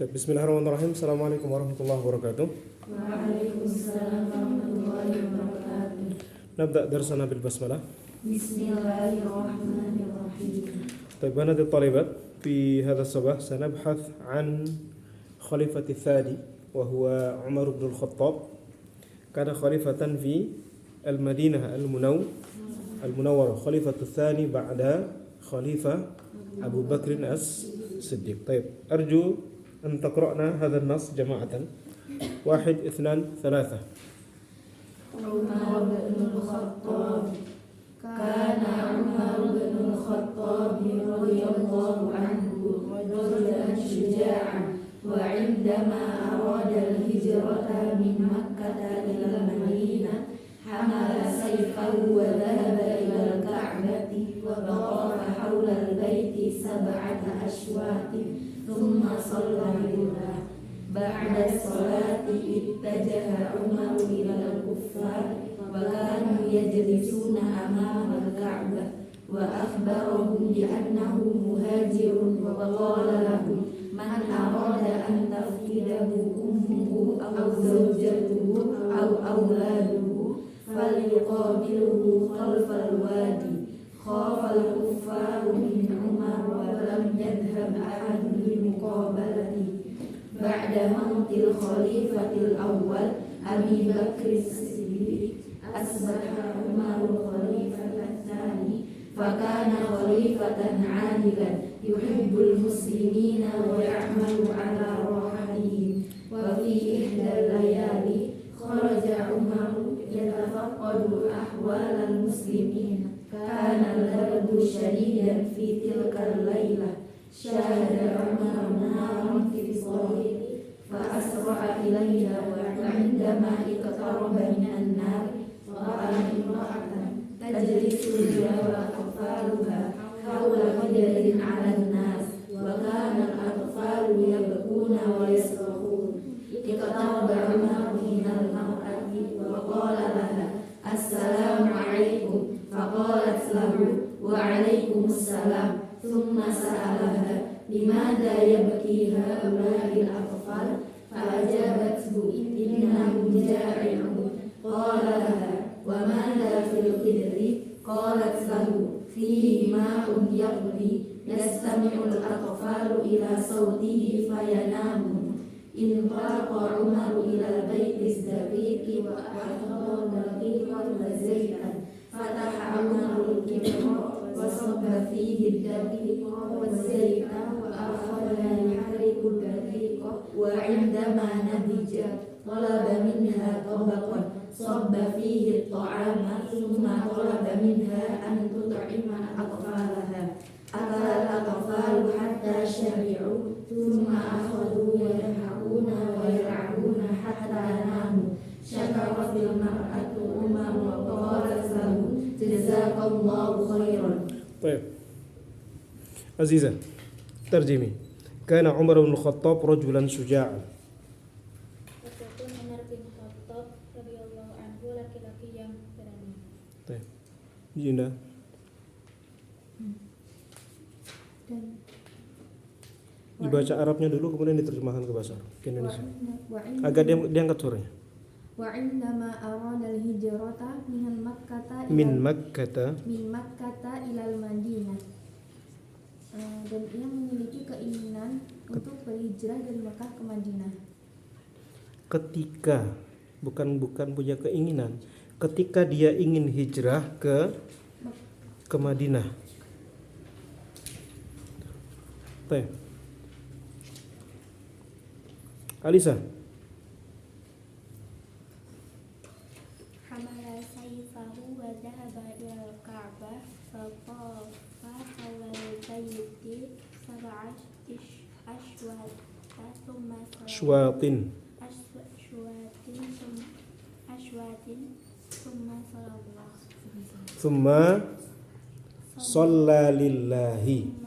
Bismillahirrahmanirrahim. Assalamualaikum warahmatullahi wabarakatuh. Waalaikumsalam warahmatullahi wabarakatuh. نبدأ درسنا بالبسملة. Bismillahirrahmanirrahim. طيب بنات الطالبات، في هذا الصباح سنبحث عن خليفة الثاني وهو عمر بن الخطاب. كان خليفة في المدينة المنورة، خليفة الثاني بعد خليفة أبو بكر الصديق. طيب أرجو أن تقرأنا هذا النص جماعة. 1 2 3. عمر بن الخطاب. كان عمر بن الخطاب رضي الله عنه رجلا شجاعا، وعندما أراد الهجرة من مكة إلى المدينة حمل سيفه وذهب إلى الكعبة وطاف حول البيت 7 أشواط ثم صلى بها. بعد الصلاة اتجه عمر إلى الكفار وكانوا يجلسون أمام الكعبة، وأخبرهم بأنه مهاجر وقال لهم: من أراد أن تفقده أمه أو زوجته أو أولاده فليقابله خلف الوادي. خاف الكفار من عمر ولم يذهب أحد لمقابلته. بعد موت الخليفة الأول أبي بكر الصديق أصبح عمر الخليفة الثاني، فكان خليفة عادلا يحب المسلمين ويعمل على راحتهم. وفي إحدى الليالي خرج عمر يتفقد أحوال المسلمين. كان البرد شديدا في تلك الليلة. شاهد عمر نارا في الطريق فأسرع إليها، وعندما اقترب من النار رأى امرأة تجلس هي وأطفالها حول حجر على الناس، وكان الأطفال يبكون ويصرخون. اقترب عمر من المرأة وقال لها: السلام عليكم. فقالت له: وعليكم السلام. ثم سألها: لماذا يبكي هؤلاء الأطفال؟ فأجابته: إنهم جائعون. قال لها: وماذا في القدر؟ قالت له: فيه ماء يغلي، يستمع الأطفال إلى صوته فينامون. انطلق عمر إلى البيت الدقيق وأحضر دقيقا وزيتا. فتح عمر الكبر وصب فيه الدقيق والزيت وأخذ يحرك الدقيق، وعندما نضج طلب منها طبقا صب فيه الطعام، ثم طلب منها أن تطعم أطفالها. أكل الأطفال حتى شبعوا، ثم أخذوا يضحكون ويلعبون حتى ناموا. شكرت المرأة عمر وقالت له: جزاك الله خيرا. طيب عزيزة ترجمي. كان عمر بن الخطاب رجلا شجاعا. Adapun Umar bin Khattab radhiyallahu anhu laki-laki yang berani. طيب Jinda. Dibaca Arabnya dulu kemudian diterjemahkan ke bahasa ke Indonesia. Agak diangkat suaranya. Wa indama arada al-hijrata Min Makkata ilal Madinah. Dan ia memiliki keinginan untuk berhijrah dari Makkah ke Madinah. Ketika bukan punya keinginan, ketika dia ingin hijrah ke Madinah. Baik. Alisa. Hamala sayfahu wa dhahaba ila al-Ka'bah fa tafa hawla al-bayti 7 Ashwatin. Thumma shalla lillahi.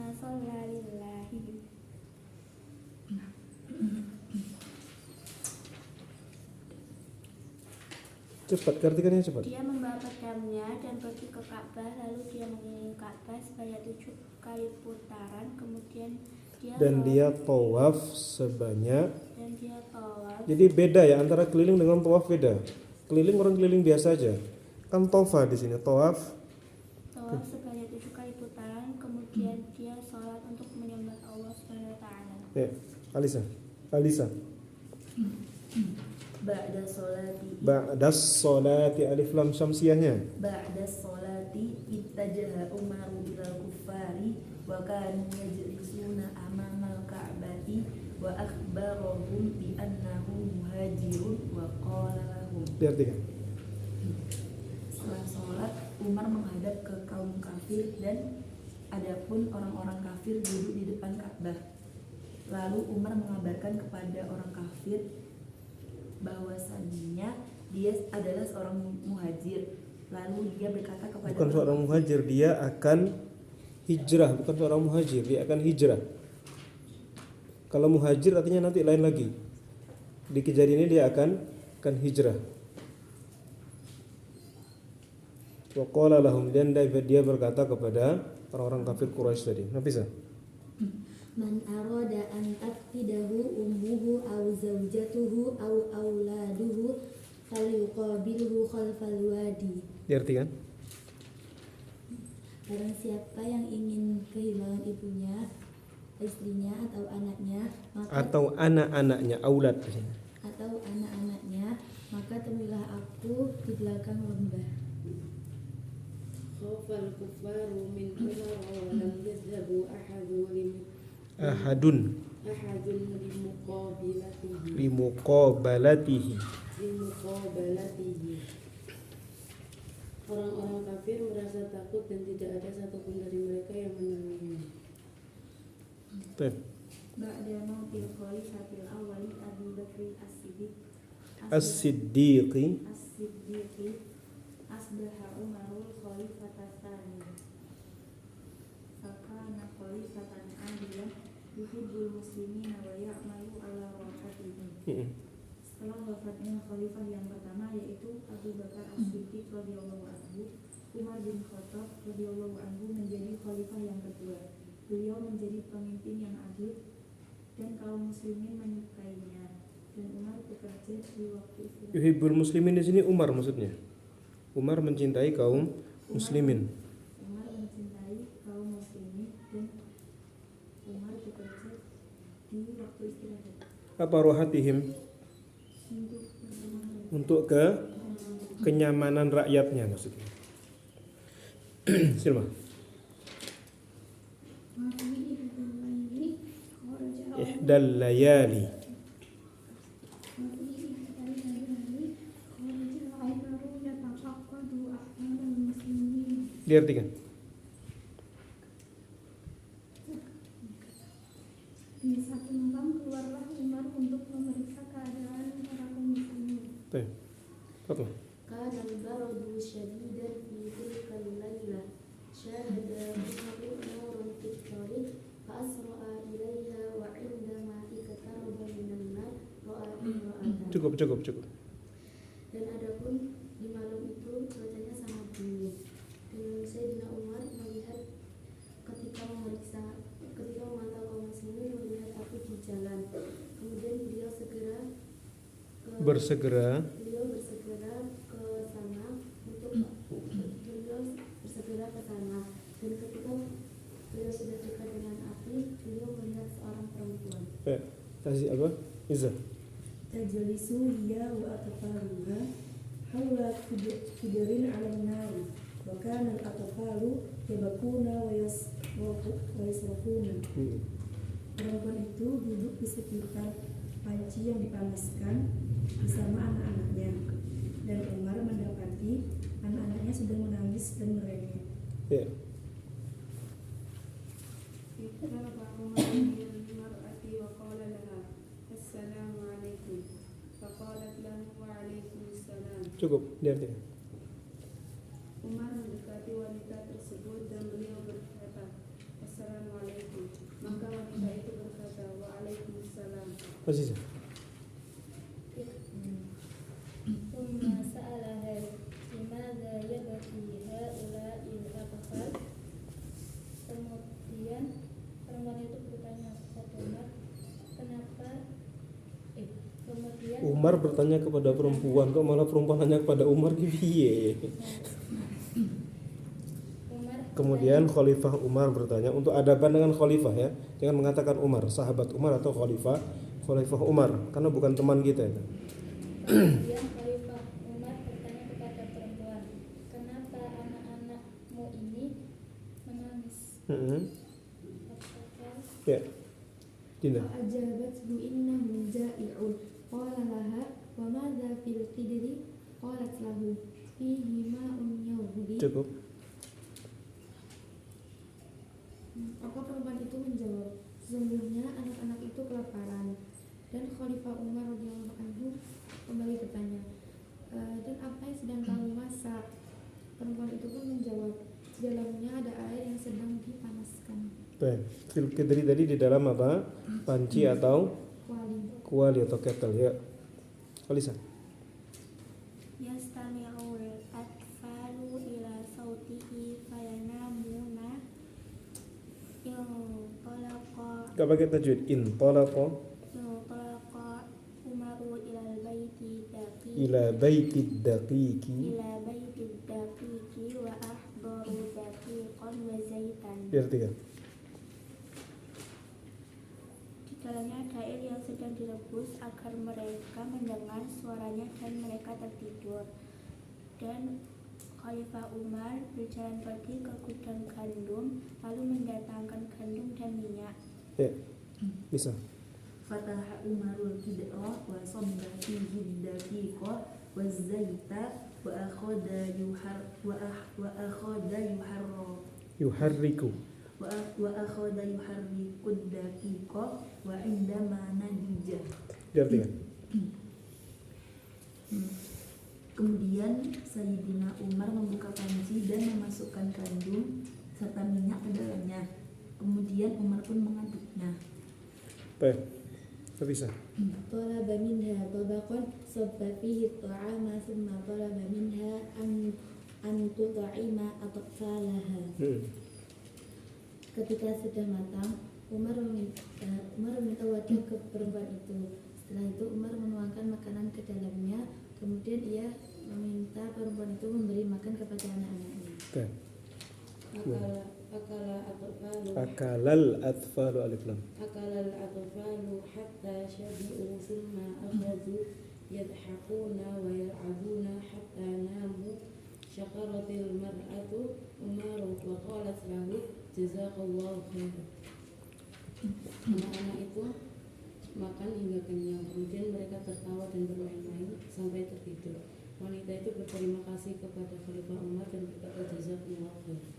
Cepat, artikannya cepat. Dia membawa pedangnya dan pergi ke Ka'bah, lalu dia mengelilingi Ka'bah sebanyak 7 kali putaran, kemudian dan dia tawaf sebanyak. dan dia tawaf. Jadi beda ya antara keliling dengan tawaf beda. Keliling orang keliling biasa aja. Kan tofa di sini tawaf. Tawaf sebanyak 7 kali putaran, kemudian dia sholat untuk menyembah Allah Subhanahu wa taala. Ya, Alisa. Ba'das sholati alif lam syamsiyahnya. Ba'da sholati ittajaha Umaru ilal kuffari wa kanu yajlisuna amamal ka'bati wa akhbarahum bi annahu muhajirun wa qala lahum. Diartikan. Setelah sholat, Umar menghadap ke kaum kafir dan adapun orang-orang kafir duduk di depan Ka'bah. Lalu Umar mengabarkan kepada orang kafir bahwasannya dia adalah seorang muhajir. Lalu dia berkata kepada Bukan seorang muhajir, dia akan hijrah. Bukan seorang muhajir, dia akan hijrah. Kalau muhajir artinya nanti lain lagi. Di kejadian ini dia akan hijrah. Wa qala lahum, dan dia berkata kepada orang-orang kafir Quraisy tadi. Nah, bisa. Man arada an taqtidahu ummuhu aw zawjatuhu aw auladuhu falyuqabilhu khalfal wadi. Diartikan? Barang siapa yang ingin kehilangan ibunya, istrinya atau anaknya, Atau anak-anaknya, aulad di sini. atau anak-anaknya, maka temuilah aku di belakang lembah. Khawfal kuffaru min Umar wa lam yazhabu Ahadun limuqabalatihi. Orang-orang kafir merasa takut dan tidak ada satupun dari mereka yang menemuinya. Ba'da mautil khalifatil awwali Abu Bakr As-Siddiq asbaha Umarul khalifata tsani fakana khalifatan adilan yuhibbul muslimina wa ya'malu ala rahatihim. Setelah wafatnya khalifah yang pertama yaitu Abu Bakar As-Siddiq radhiyallahu anhu, Umar bin Khattab radhiyallahu anhu menjadi khalifah yang kedua. Beliau menjadi pemimpin yang adil dan kaum muslimin menyukainya, dan Umar bekerja di waktu istirahat. Yuhibbul muslimin di sini Umar maksudnya. Umar mencintai kaum muslimin. Umar mencintai kaum muslimin dan Umar bekerja di waktu istirahat Apa rohatihim? Untuk kenyamanan rakyatnya maksudnya. Silma. Ihdal layali. Diartikan. Di satu malam keluarlah Umar untuk memeriksa keadaan para kaum muslimin. Apa? Kana al-baradu shadidan fi tilka al-layla syahada Umaru nurun fi tariq fa asra'a ilaiha wa 'indama iktaraba minan nar ra'a imra'atan. Cukup. Dan adapun di malam itu cuacanya sangat dingin. Dan Sayyidina Umar melihat ketika memantau kaum muslimin melihat api di jalan. Kemudian beliau bersegera ke sana dan ketika beliau sudah dekat dengan api, beliau melihat seorang perempuan. Kasih apa? Iza. Tajlisu hiya wa atfaluha hawla kidrin 'ala an-nar wa kana al-atfalu yabkuna wa yasrafuna. Perempuan itu duduk di sekitar panci yang dipanaskan bersama anak-anaknya, dan Umar mendapati anak-anaknya sedang menangis dan merengek. Ya. Cukup, diartikan. Umar mendekati wanita tersebut dan beliau berkata, Assalamualaikum. Maka wanita itu berkata, Waalaikumsalam. Masih. Thumma sa'alaha limadha yabki ha'ula'il atfal. Kemudian perempuan itu bertanya Umar bertanya kepada perempuan, kok malah perempuan nanya kepada Umar piye? Kemudian Khalifah Umar bertanya, untuk adaban dengan Khalifah ya, jangan mengatakan Umar, sahabat Umar atau Khalifah Umar, karena bukan teman kita itu. Kemudian Khalifah Umar bertanya kepada perempuan, kenapa anak-anakmu ini menangis? Ya, Dinda. فأجابته إنه جائع قال لها وماذا في القدر قالت له فيه ماء يغلي. Cukup. Maka perempuan itu menjawab, sesungguhnya anak-anak itu kelaparan. Dan Khalifah Umar radhiyallahu anhu kembali bertanya, dan apa yang sedang kamu masak? Perempuan itu pun menjawab, di dalamnya ada air yang sedang dipanaskan. Baik. Fil qidri tadi di dalam apa? Panci atau kuali atau kettle ya. Alisa. Yastami'ul atfalu ila sautihi fayanamuna intalaqa Gak pakai tajwid. Intalaqa Umaru ilal baiti daqiqi ila baitid daqiqi. wa ahdaru daqiqan wa zaitan. Artikan. Di dalamnya ada air yang sedang direbus agar mereka mendengar suaranya dan mereka tertidur. Dan Khalifah Umar berjalan pergi ke gudang gandum lalu mendatangkan gandum dan minyak. Ya. Bisa. Fataha Umarul Qidra wa sabba fihi daqiqa wa zaita wa akhadha Yuharriku. wa akhadha yuharriku daqiqa wa indama nadija. Artikan. Kemudian Sayyidina Umar membuka panci dan memasukkan gandum serta minyak ke dalamnya. Kemudian Umar pun mengaduknya. Baik. Bisa. طلب منها طبقا صب فيه الطعام ثم طلب منها أن تطعم أطفالها. Ketika sudah matang, Umar meminta wadah ke perempuan itu. Setelah itu Umar menuangkan makanan ke dalamnya. Kemudian ia meminta perempuan itu memberi makan kepada anak-anaknya. Baik. Akalal Akalal atfalu alif lam. atfalu hatta shabi'u thumma akhadhu yadhakuna wa yal'abuna hatta namu. Syakaratil mar'atu Umaru wa qalat lahu jazakallahu khairan. Anak-anak itu makan hingga kenyang, kemudian mereka tertawa dan bermain-main sampai tertidur. Wanita itu berterima kasih kepada Khalifah Umar dan berkata jazakallahu khairan.